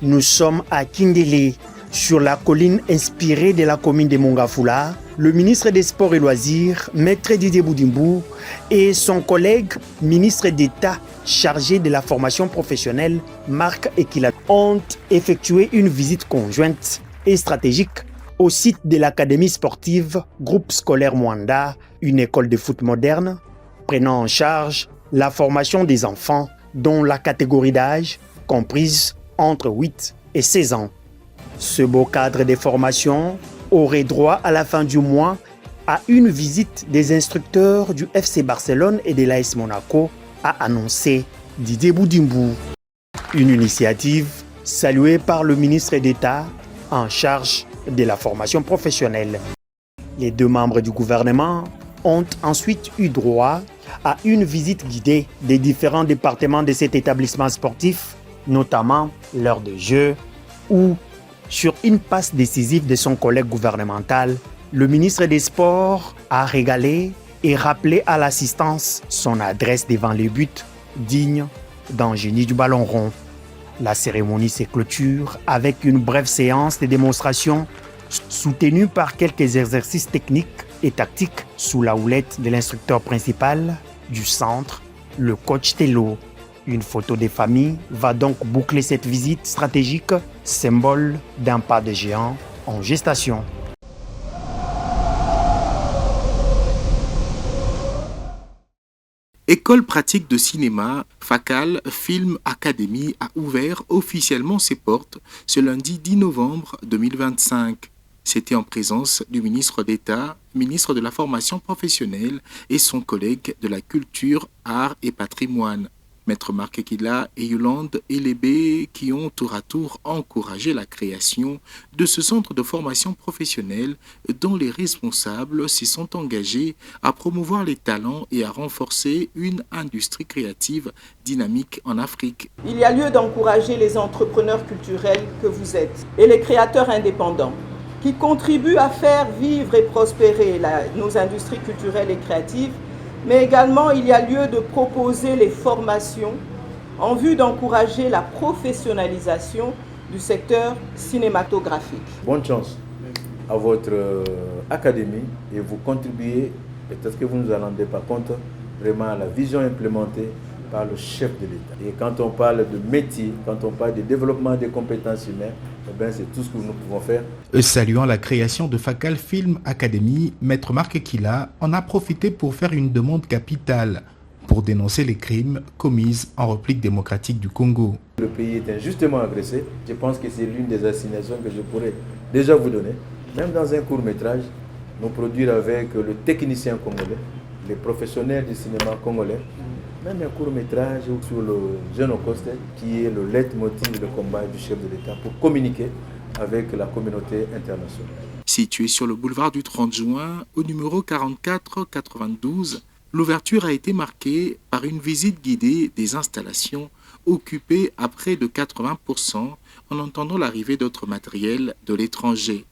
Nous sommes à Kindélé, sur la colline inspirée de la commune de Mongafula. Le ministre des Sports et Loisirs, Maître Didier Boudimbo, et son collègue, ministre d'État chargé de la formation professionnelle, Marc Ekila, ont effectué une visite conjointe et stratégique au site de l'académie sportive Groupe Scolaire Mwanda, une école de foot moderne, prenant en charge la formation des enfants dont la catégorie d'âge comprise entre 8 et 16 ans. Ce beau cadre de formation aurait droit à la fin du mois à une visite des instructeurs du FC Barcelone et de l'AS Monaco, a annoncé Didier Boudimbo. Une initiative saluée par le ministre d'État en charge de la formation professionnelle. Les deux membres du gouvernement ont ensuite eu droit à une visite guidée des différents départements de cet établissement sportif, notamment l'heure de jeu, où, sur une passe décisive de son collègue gouvernemental, le ministre des Sports a régalé et rappelé à l'assistance son adresse devant les buts dignes d'un génie du ballon rond. La cérémonie se clôture avec une brève séance de démonstration soutenue par quelques exercices techniques et tactiques sous la houlette de l'instructeur principal du centre, le coach Tello. Une photo des familles va donc boucler cette visite stratégique, symbole d'un pas de géant en gestation. École pratique de cinéma, Fakal Film Academy a ouvert officiellement ses portes ce lundi 10 novembre 2025. C'était en présence du ministre d'État, ministre de la Formation professionnelle et son collègue de la Culture, Arts et Patrimoine. Maître Marc Ekila et Yolande Elébé qui ont tour à tour encouragé la création de ce centre de formation professionnelle dont les responsables s'y sont engagés à promouvoir les talents et à renforcer une industrie créative dynamique en Afrique. Il y a lieu d'encourager les entrepreneurs culturels que vous êtes et les créateurs indépendants qui contribuent à faire vivre et prospérer nos industries culturelles et créatives. Mais également, il y a lieu de proposer les formations en vue d'encourager la professionnalisation du secteur cinématographique. Bonne chance à votre académie et vous contribuez, peut-être que vous ne nous en rendez pas compte, vraiment à la vision implémentée par le chef de l'État. Et quand on parle de métier, quand on parle de développement des compétences humaines, c'est tout ce que nous pouvons faire. Saluant la création de Fakal Film Academy, Maître Marc Ekila en a profité pour faire une demande capitale pour dénoncer les crimes commis en République démocratique du Congo. Le pays est injustement agressé. Je pense que c'est l'une des assignations que je pourrais déjà vous donner. Même dans un court-métrage, nous produire avec le technicien congolais, les professionnels du cinéma congolais, même un court-métrage sur le jeune Okoste, qui est le leitmotiv de combat du chef de l'État pour communiquer avec la communauté internationale. Situé sur le boulevard du 30 juin, au numéro 4492, l'ouverture a été marquée par une visite guidée des installations occupées à près de 80% en entendant l'arrivée d'autres matériels de l'étranger.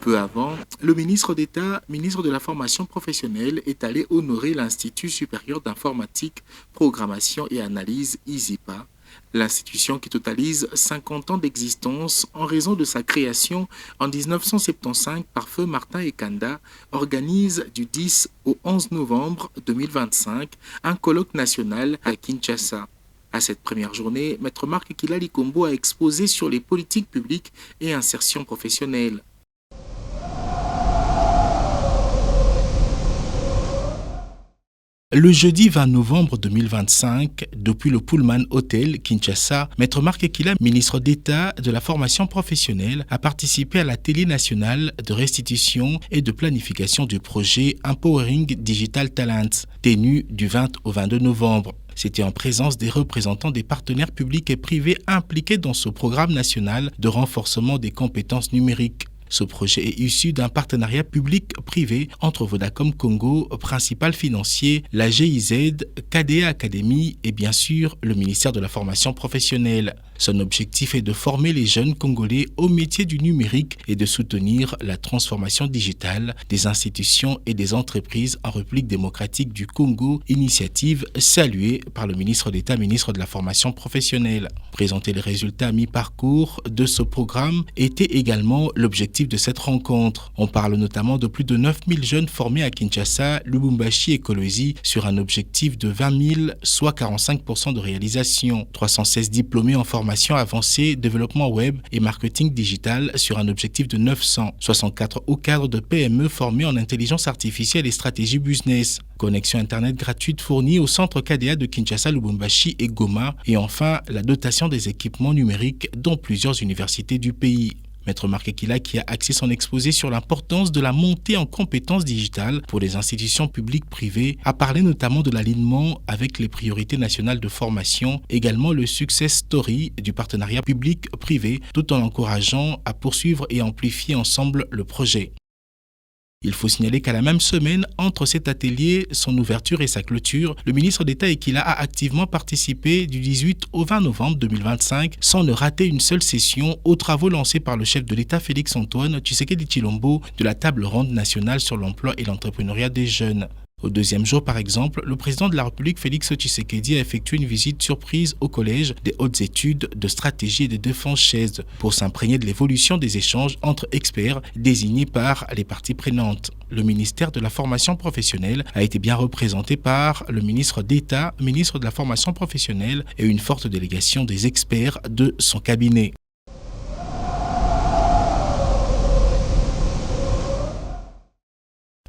Peu avant, le ministre d'État, ministre de la Formation professionnelle, est allé honorer l'Institut supérieur d'informatique, programmation et analyse ISIPA, l'institution qui totalise 50 ans d'existence en raison de sa création en 1975 par feu Martin Ekanda, organise du 10 au 11 novembre 2025 un colloque national à Kinshasa. À cette première journée, Maître Marc Ekila Likombo a exposé sur les politiques publiques et insertion professionnelle. Le jeudi 20 novembre 2025, depuis le Pullman Hotel, Kinshasa, Maître Marc Ekila, ministre d'État de la Formation professionnelle, a participé à la télé nationale de restitution et de planification du projet Empowering Digital Talents, tenu du 20 au 22 novembre. C'était en présence des représentants des partenaires publics et privés impliqués dans ce programme national de renforcement des compétences numériques. Ce projet est issu d'un partenariat public-privé entre Vodacom Congo, principal financier, la GIZ, KDA Academy et bien sûr le ministère de la formation professionnelle. Son objectif est de former les jeunes Congolais au métier du numérique et de soutenir la transformation digitale des institutions et des entreprises en République démocratique du Congo, initiative saluée par le ministre d'État, ministre de la formation professionnelle. Présenter les résultats à mi-parcours de ce programme était également l'objectif de cette rencontre. On parle notamment de plus de 9000 jeunes formés à Kinshasa, Lubumbashi et Kolwezi sur un objectif de 20 000, soit 45% de réalisation. 316 diplômés en formation avancée, développement web et marketing digital sur un objectif de 964 hauts cadres de PME formés en intelligence artificielle et stratégie business. Connexion Internet gratuite fournie au centre KDA de Kinshasa, Lubumbashi et Goma. Et enfin, la dotation des équipements numériques dans plusieurs universités du pays. Maître Marc Ekila, qui a axé son exposé sur l'importance de la montée en compétences digitales pour les institutions publiques privées, a parlé notamment de l'alignement avec les priorités nationales de formation, également le success story du partenariat public-privé, tout en encourageant à poursuivre et amplifier ensemble le projet. Il faut signaler qu'à la même semaine, entre cet atelier, son ouverture et sa clôture, le ministre d'État Ekila a activement participé du 18 au 20 novembre 2025 sans ne rater une seule session aux travaux lancés par le chef de l'État Félix-Antoine Tshisekedi Tshilombo de la table ronde nationale sur l'emploi et l'entrepreneuriat des jeunes. Au deuxième jour, par exemple, le président de la République, Félix Tshisekedi, a effectué une visite surprise au Collège des hautes études de stratégie et de défense chaise pour s'imprégner de l'évolution des échanges entre experts désignés par les parties prenantes. Le ministère de la formation professionnelle a été bien représenté par le ministre d'État, ministre de la formation professionnelle et une forte délégation des experts de son cabinet.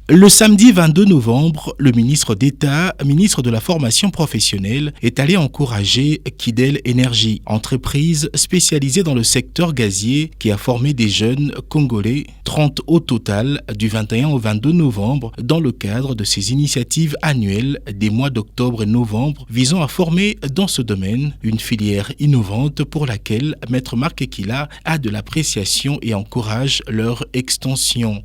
Le samedi 22 novembre, le ministre d'État, ministre de la formation professionnelle, est allé encourager Kidel Energy, entreprise spécialisée dans le secteur gazier qui a formé des jeunes Congolais, 30 au total, du 21 au 22 novembre, dans le cadre de ses initiatives annuelles des mois d'octobre et novembre, visant à former dans ce domaine une filière innovante pour laquelle Maître Marc Ekila a de l'appréciation et encourage leur extension.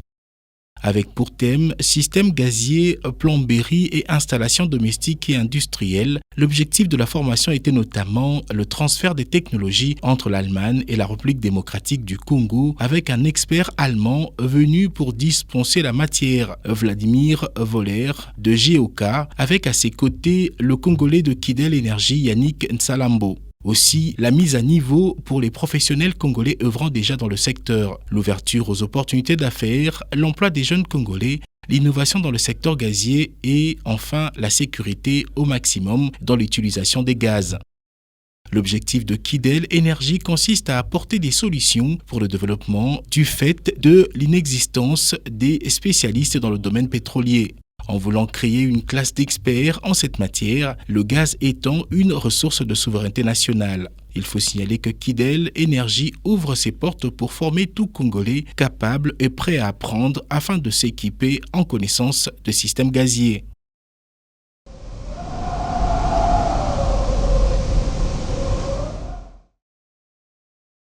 Avec pour thème système gazier, plomberie et installations domestiques et industrielles, l'objectif de la formation était notamment le transfert des technologies entre l'Allemagne et la République démocratique du Congo avec un expert allemand venu pour dispenser la matière, Vladimir Voller de GOK, avec à ses côtés le Congolais de Kidel Energy, Yannick Nsalambo. Aussi, la mise à niveau pour les professionnels congolais œuvrant déjà dans le secteur, l'ouverture aux opportunités d'affaires, l'emploi des jeunes congolais, l'innovation dans le secteur gazier et enfin la sécurité au maximum dans l'utilisation des gaz. L'objectif de Kidel Energy consiste à apporter des solutions pour le développement du fait de l'inexistence des spécialistes dans le domaine pétrolier. En voulant créer une classe d'experts en cette matière, le gaz étant une ressource de souveraineté nationale. Il faut signaler que Kidel Energy ouvre ses portes pour former tout Congolais capable et prêt à apprendre afin de s'équiper en connaissance de systèmes gaziers.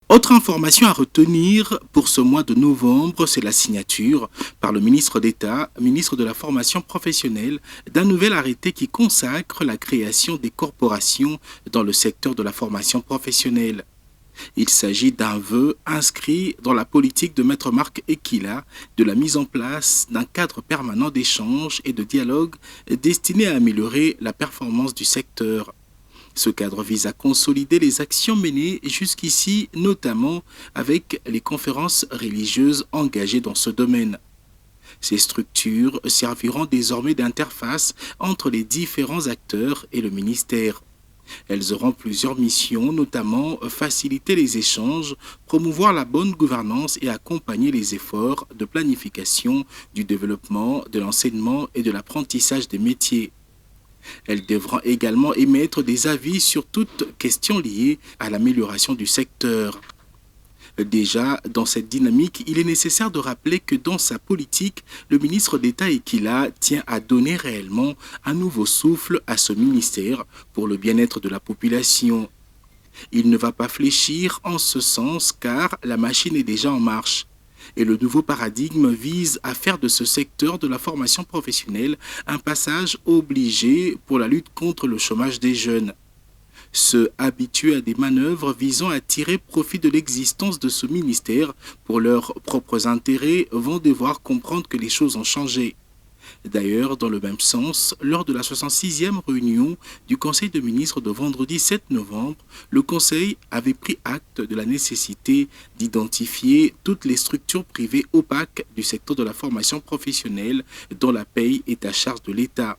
Autre information à retenir pour ce mois de novembre, c'est la signature par le ministre d'État, ministre de la formation professionnelle, d'un nouvel arrêté qui consacre la création des corporations dans le secteur de la formation professionnelle. Il s'agit d'un vœu inscrit dans la politique de Maître Marc Ekila de la mise en place d'un cadre permanent d'échange et de dialogue destiné à améliorer la performance du secteur. Ce cadre vise à consolider les actions menées jusqu'ici, notamment avec les conférences religieuses engagées dans ce domaine. Ces structures serviront désormais d'interface entre les différents acteurs et le ministère. Elles auront plusieurs missions, notamment faciliter les échanges, promouvoir la bonne gouvernance et accompagner les efforts de planification, du développement, de l'enseignement et de l'apprentissage des métiers. Elles devront également émettre des avis sur toutes questions liées à l'amélioration du secteur. Déjà, dans cette dynamique, il est nécessaire de rappeler que dans sa politique, le ministre d'État Ekila tient à donner réellement un nouveau souffle à ce ministère pour le bien-être de la population. Il ne va pas fléchir en ce sens car la machine est déjà en marche. Et le nouveau paradigme vise à faire de ce secteur de la formation professionnelle un passage obligé pour la lutte contre le chômage des jeunes. Ceux habitués à des manœuvres visant à tirer profit de l'existence de ce ministère pour leurs propres intérêts vont devoir comprendre que les choses ont changé. D'ailleurs, dans le même sens, lors de la 66e réunion du Conseil de ministres de vendredi 7 novembre, le Conseil avait pris acte de la nécessité d'identifier toutes les structures privées opaques du secteur de la formation professionnelle dont la paye est à charge de l'État.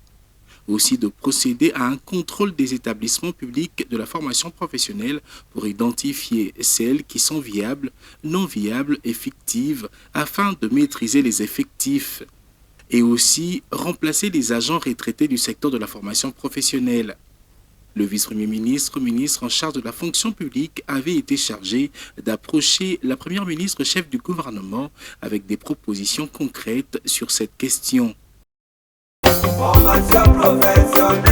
Aussi de procéder à un contrôle des établissements publics de la formation professionnelle pour identifier celles qui sont viables, non viables et fictives afin de maîtriser les effectifs. Et aussi remplacer les agents retraités du secteur de la formation professionnelle. Le vice-premier ministre, ministre en charge de la fonction publique, avait été chargé d'approcher la première ministre chef du gouvernement avec des propositions concrètes sur cette question. Formation professionnelle.